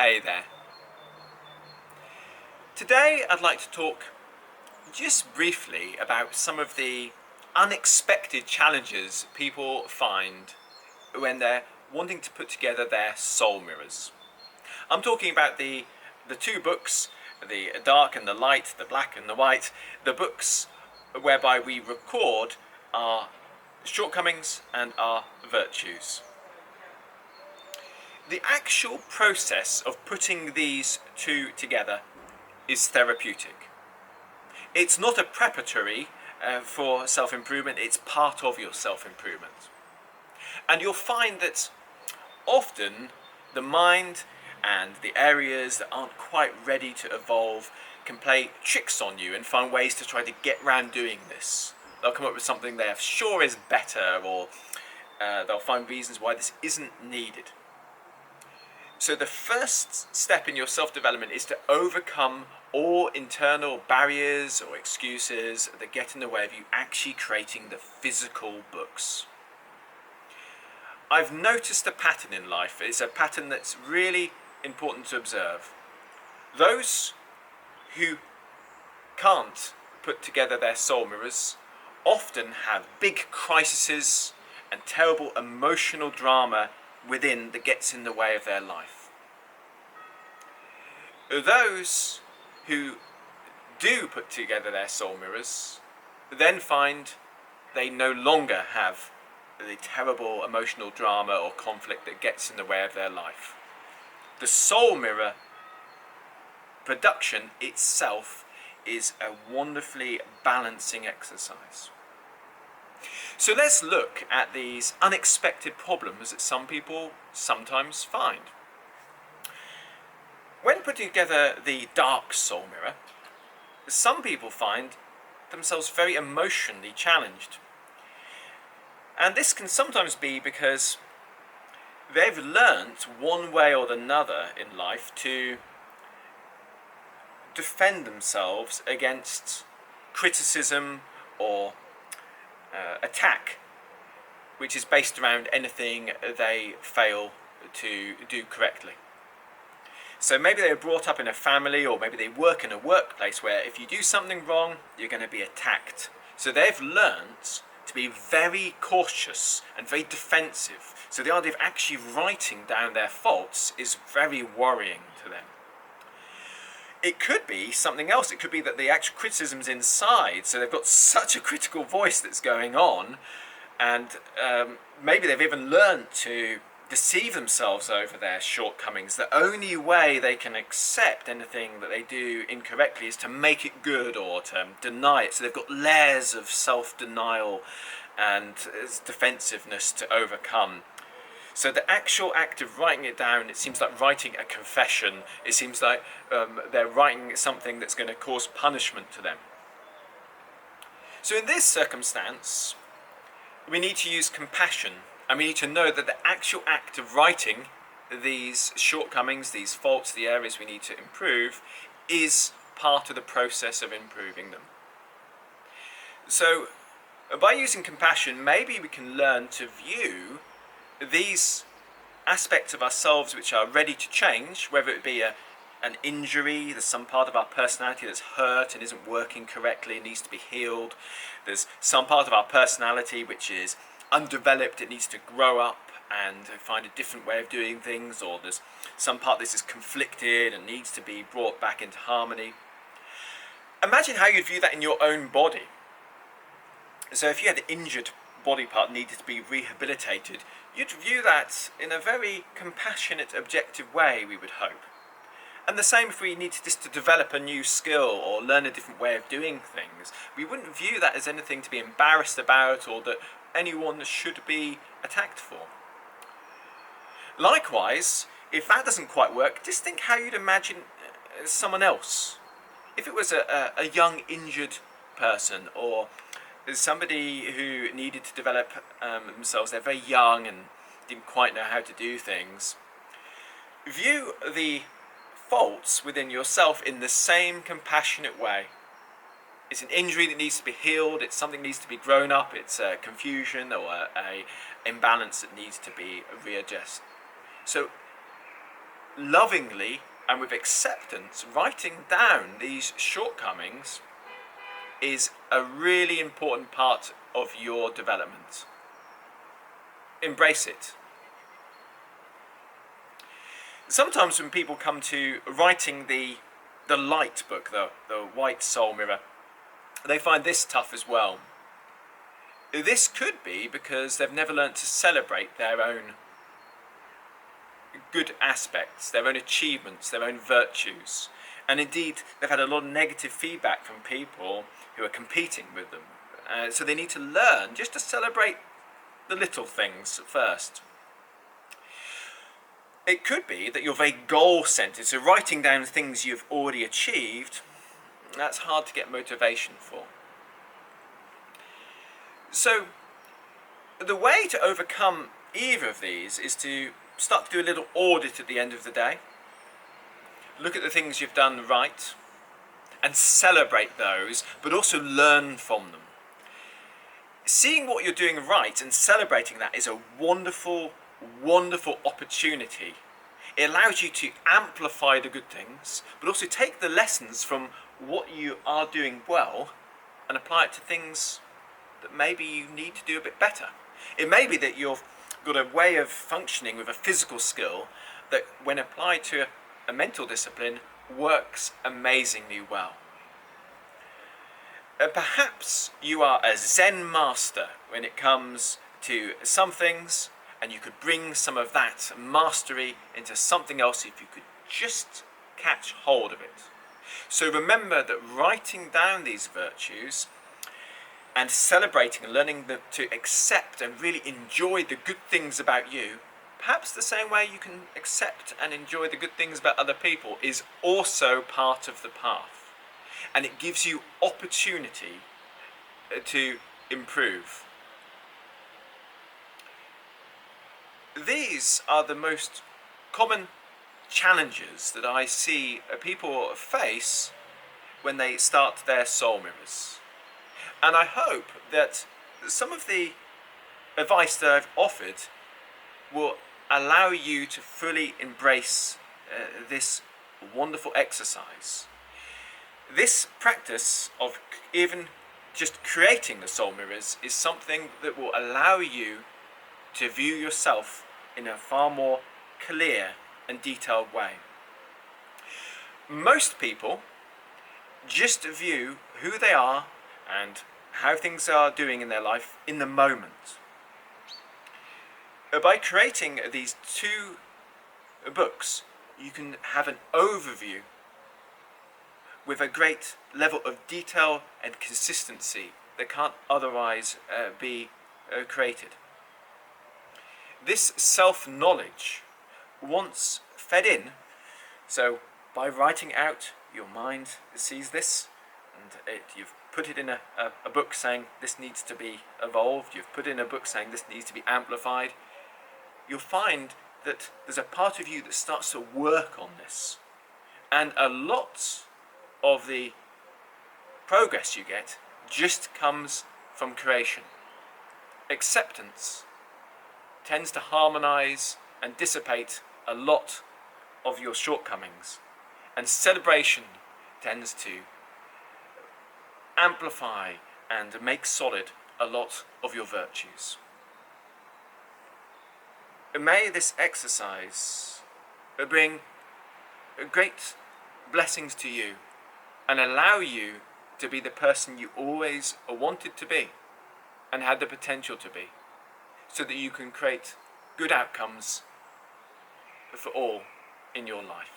Hey there. Today I'd like to talk just briefly about some of the unexpected challenges people find when they're wanting to put together their soul mirrors. I'm talking about the two books, the dark and the light, the black and the white, the books whereby we record our shortcomings and our virtues. The actual process of putting these two together is therapeutic. It's not a preparatory for self-improvement, it's part of your self-improvement. And you'll find that often the mind and the areas that aren't quite ready to evolve can play tricks on you and find ways to try to get around doing this. They'll come up with something they're sure is better, or they'll find reasons why this isn't needed. So the first step in your self-development is to overcome all internal barriers or excuses that get in the way of you actually creating the physical books. I've noticed a pattern in life. It's a pattern that's really important to observe. Those who can't put together their soul mirrors often have big crises and terrible emotional drama within that gets in the way of their life. Those who do put together their soul mirrors then find they no longer have the terrible emotional drama or conflict that gets in the way of their life. The soul mirror production itself is a wonderfully balancing exercise. So let's look at these unexpected problems that some people sometimes find. When putting together the dark soul mirror, some people find themselves very emotionally challenged. And this can sometimes be because they've learnt one way or another in life to defend themselves against criticism or attack, which is based around anything they fail to do correctly. So maybe they were brought up in a family, or maybe they work in a workplace where if you do something wrong, you're going to be attacked. So they've learnt to be very cautious and very defensive. So the idea of actually writing down their faults is very worrying to them. It could be something else. It could be that the actual criticism's inside, so they've got such a critical voice that's going on, and maybe they've even learned to deceive themselves over their shortcomings. The only way they can accept anything that they do incorrectly is to make it good or to deny it. So they've got layers of self-denial and defensiveness to overcome. So the actual act of writing it down, it seems like writing a confession. It seems like they're writing something that's going to cause punishment to them. So in this circumstance, we need to use compassion, and we need to know that the actual act of writing these shortcomings, these faults, the areas we need to improve, is part of the process of improving them. So by using compassion, maybe we can learn to view these aspects of ourselves which are ready to change, whether it be an injury, there's some part of our personality that's hurt and isn't working correctly, it needs to be healed. There's some part of our personality which is undeveloped, it needs to grow up and find a different way of doing things, or there's some part this is conflicted and needs to be brought back into harmony. Imagine how you'd view that in your own body. So if you had an injured body part needed to be rehabilitated, you'd view that in a very compassionate, objective way, we would hope. And the same if we needed just to develop a new skill or learn a different way of doing things. We wouldn't view that as anything to be embarrassed about or that anyone should be attacked for. Likewise, if that doesn't quite work, just think how you'd imagine someone else. If it was a young injured person, or somebody who needed to develop themselves, they're very young and didn't quite know how to do things, view the faults within yourself in the same compassionate way. It's an injury that needs to be healed, it's something that needs to be grown up, it's a confusion or a imbalance that needs to be readjusted. So lovingly and with acceptance, writing down these shortcomings is a really important part of your development. Embrace it. Sometimes when people come to writing the light book, the white soul mirror, they find this tough as well. This could be because they've never learned to celebrate their own good aspects, their own achievements, their own virtues. And indeed, they've had a lot of negative feedback from people who are competing with them. So they need to learn just to celebrate the little things first. It could be that you're very goal-centered, so writing down things you've already achieved, that's hard to get motivation for. So the way to overcome either of these is to start to do a little audit at the end of the day. Look at the things you've done right and celebrate those, but also learn from them. Seeing what you're doing right and celebrating that is a wonderful, wonderful opportunity. It allows you to amplify the good things, but also take the lessons from what you are doing well and apply it to things that maybe you need to do a bit better. It may be that you've got a way of functioning with a physical skill that, when applied to a mental discipline, works amazingly well. Perhaps you are a Zen master when it comes to some things, and you could bring some of that mastery into something else if you could just catch hold of it. So remember that writing down these virtues and celebrating and learning to accept and really enjoy the good things about you, perhaps the same way you can accept and enjoy the good things about other people, is also part of the path. And it gives you opportunity to improve. These are the most common challenges that I see people face when they start their soul mirrors. And I hope that some of the advice that I've offered will allow you to fully embrace this wonderful exercise. This practice of even just creating the soul mirrors is something that will allow you to view yourself in a far more clear and detailed way. Most people just view who they are and how things are doing in their life in the moment. By creating these two books, you can have an overview with a great level of detail and consistency that can't otherwise be created. This self-knowledge, once fed in, so by writing out, your mind sees this, and you've put it in a book saying this needs to be evolved, you've put in a book saying this needs to be amplified, you'll find that there's a part of you that starts to work on this. And a lot of the progress you get just comes from creation. Acceptance tends to harmonize and dissipate a lot of your shortcomings, and celebration tends to amplify and make solid a lot of your virtues. May this exercise bring great blessings to you and allow you to be the person you always wanted to be and had the potential to be, so that you can create good outcomes for all in your life.